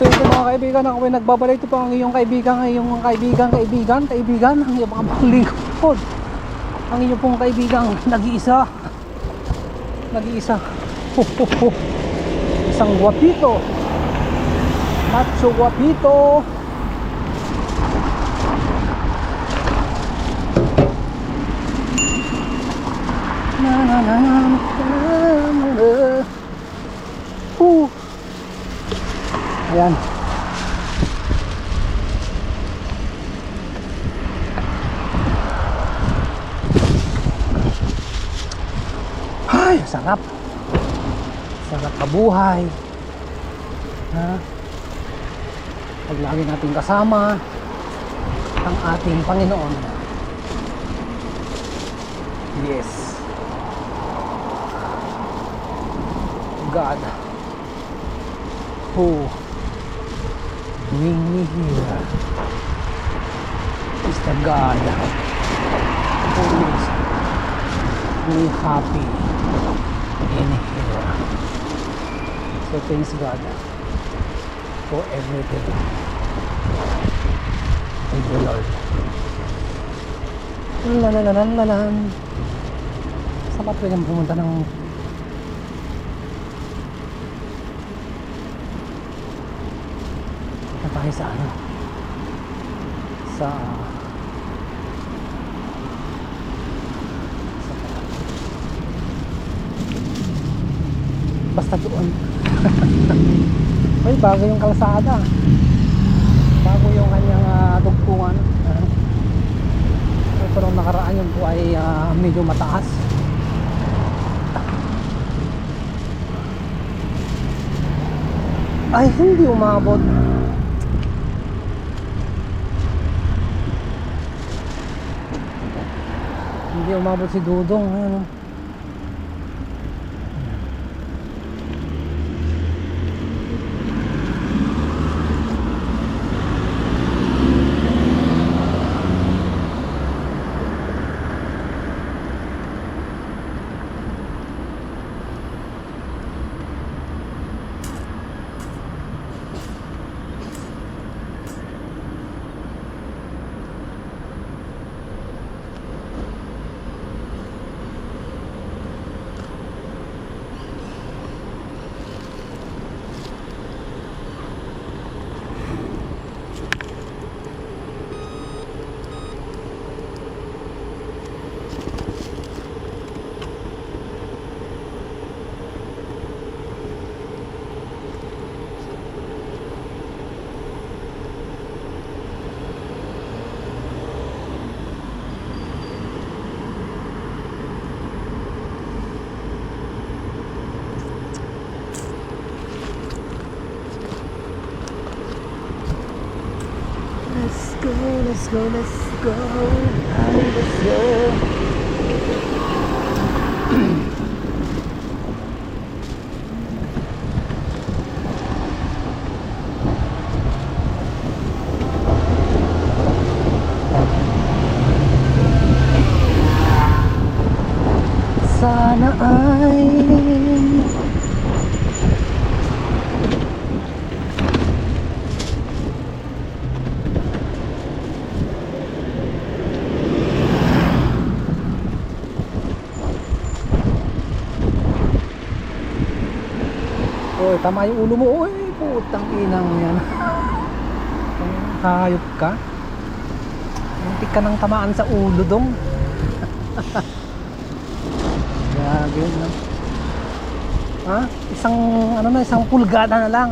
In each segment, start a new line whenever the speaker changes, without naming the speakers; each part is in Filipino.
So ito mga kaibigan, ako ay nagbabalik. Ito po ang iyong kaibigan, ang iyong kaibigan, ang iyong mga lingkod, ang iyong pong kaibigan, nag-iisa, isang guwapito, macho guwapito. Ayan. Ay, sarap. Sarap kabuhay. Ha? Pag lagi natin kasama ang ating Panginoon. Yes. God who bring me here is the God who makes me happy in here. So thanks God for everything. Thank you Lord. Lalalalan. Saan ba pwedeng pumunta ng tayo sa ano, basta doon. Ay, bago yung kalsada, bago yung kanyang tugtungan. Pero nakaraan yun po ay medyo mataas. Ay, hindi umabot. Hindi umabot si Dudong. Ano? Let's go, let's go, let's go. Sana ay oy, tama yung ulo mo. Oy, putang inang yan. Hayop ka. Muntik ka nang tamaan sa ulo dong. Gagi na. Ha? Isang pulgada na lang.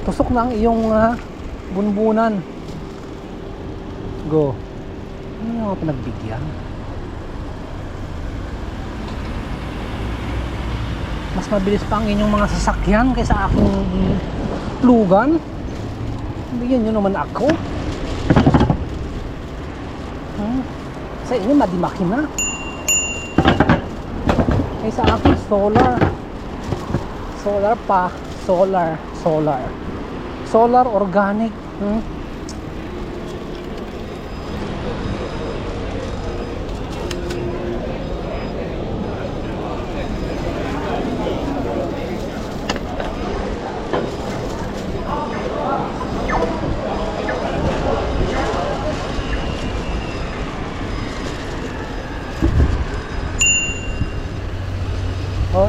Tusok na ang iyong bunbunan. Go. Ano yung mga pinagbigyan? Mas mabilis pa ang inyong mga sasakyan kaysa aking lugan. Bigyan nyo naman ako. Sa inyo madimakin na. Kaysa aking solar pa. Solar organic.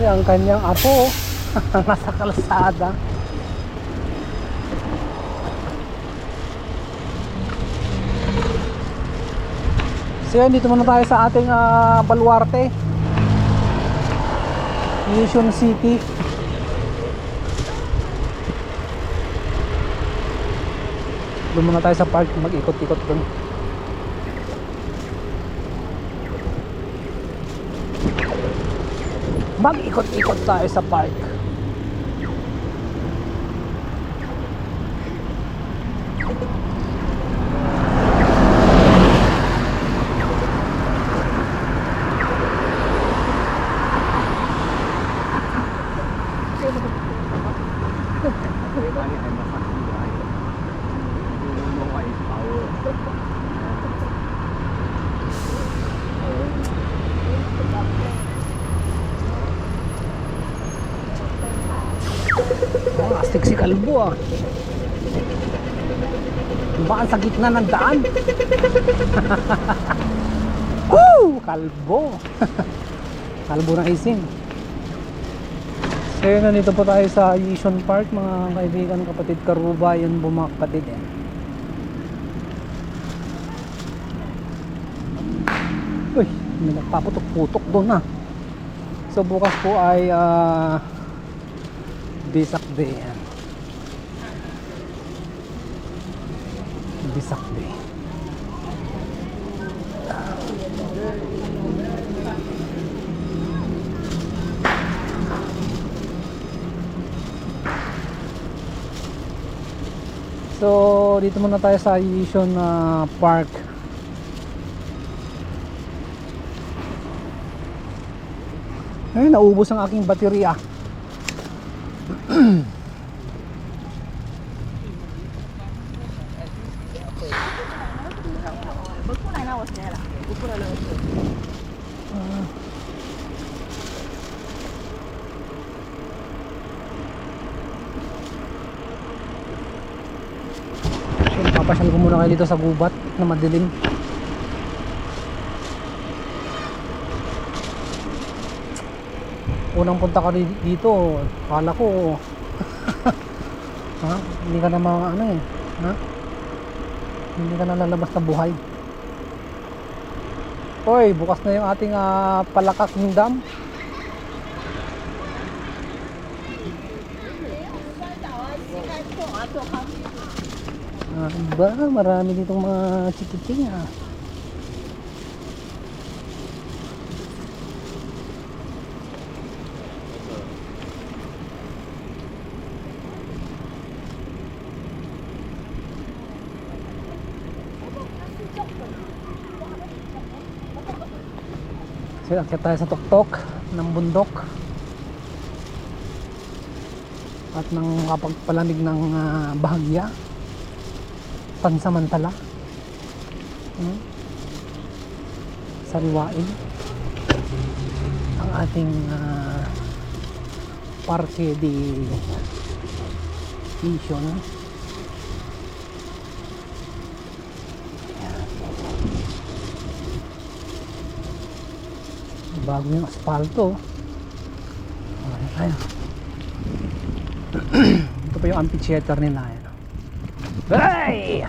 Ay, ang kanyang apo nasa kalsada. So yun, dito muna tayo sa ating baluarte, Mission City. Doon muna tayo sa park, mag-ikot-ikot doon. Mag-ikot-ikot tayo sa park. Astig si Kalbo ah. Baka sa gitna ng daan. Woo! Kalbo. Kalbo na ising. So yun, nandito po tayo sa Mission Park, mga kaibigan, kapatid, Karuba. Yun po mga kapatid eh. Uy, may nagpaputok-putok doon ah. So bukas po ay Bisak Day yan. Bisak Day. So dito muna tayo sa Mission Park. Ay, naubos ang aking baterya. Papasyal ko muna kayo dito sa gubat na madilim. Unang punta ka dito, kala ko ha? Hindi ka na mga ano eh, ha? Hindi ka na lalabas na buhay. Oy, bukas na yung ating Palaka Kingdom. Ba, marami ditong mga chikiting ah. So, akyat tayo sa tuktok ng bundok at nang kapagpalamig ng bahagya pansamantala, sariwain ang ating Parque de Mission. Bago yung asfalto. Okay, tayo. Ito pa yung amphitheater nila. Hey!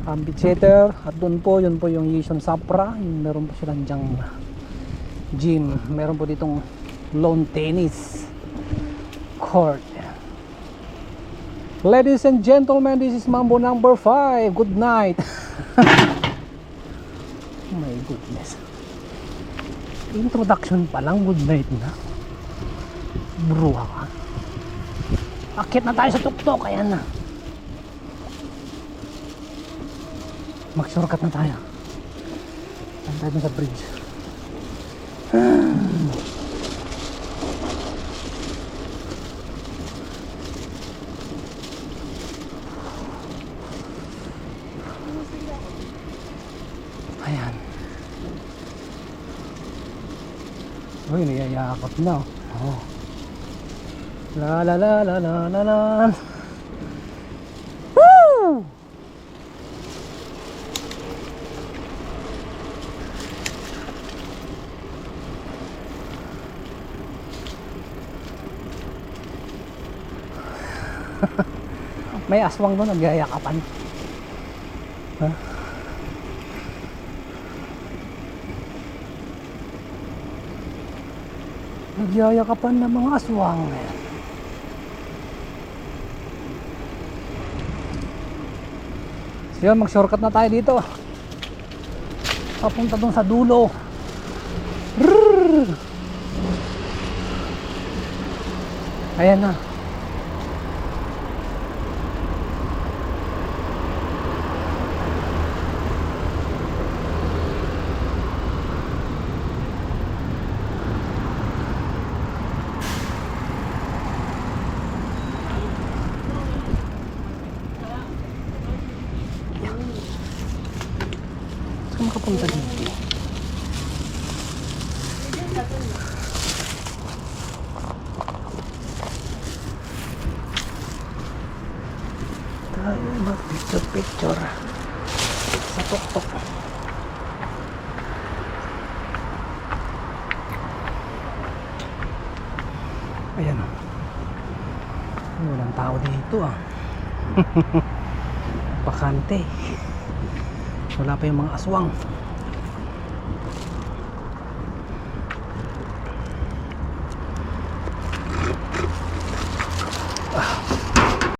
Amphitheater. At doon po, yun po yung Yishun Sapra. Meron po silang dyang gym. Meron po ditong lawn tennis court. Ladies and gentlemen, this is Mambo number 5. Good night. Oh my goodness. Introduction pa lang, good night na. Bruha ka. Akit na tayo sa tuktok, ayan na. Mag-shortcut na tayo. Ayan tayo sa bridge. Ayan. Uy, niyayakap na. Oh. La la la la la la la. Woo! May aswang doon, nagyayakapan. Ha? Nagyayakapan ng mga aswang. So yun, mag-shortcut na tayo dito. Papunta doon sa dulo. Rrrr! Ayan na. Saan makapunta dito? Tayo mag-picture sa tuktok. Ayan. Walang tao dito ah. Bakante. Wala pa yung mga aswang.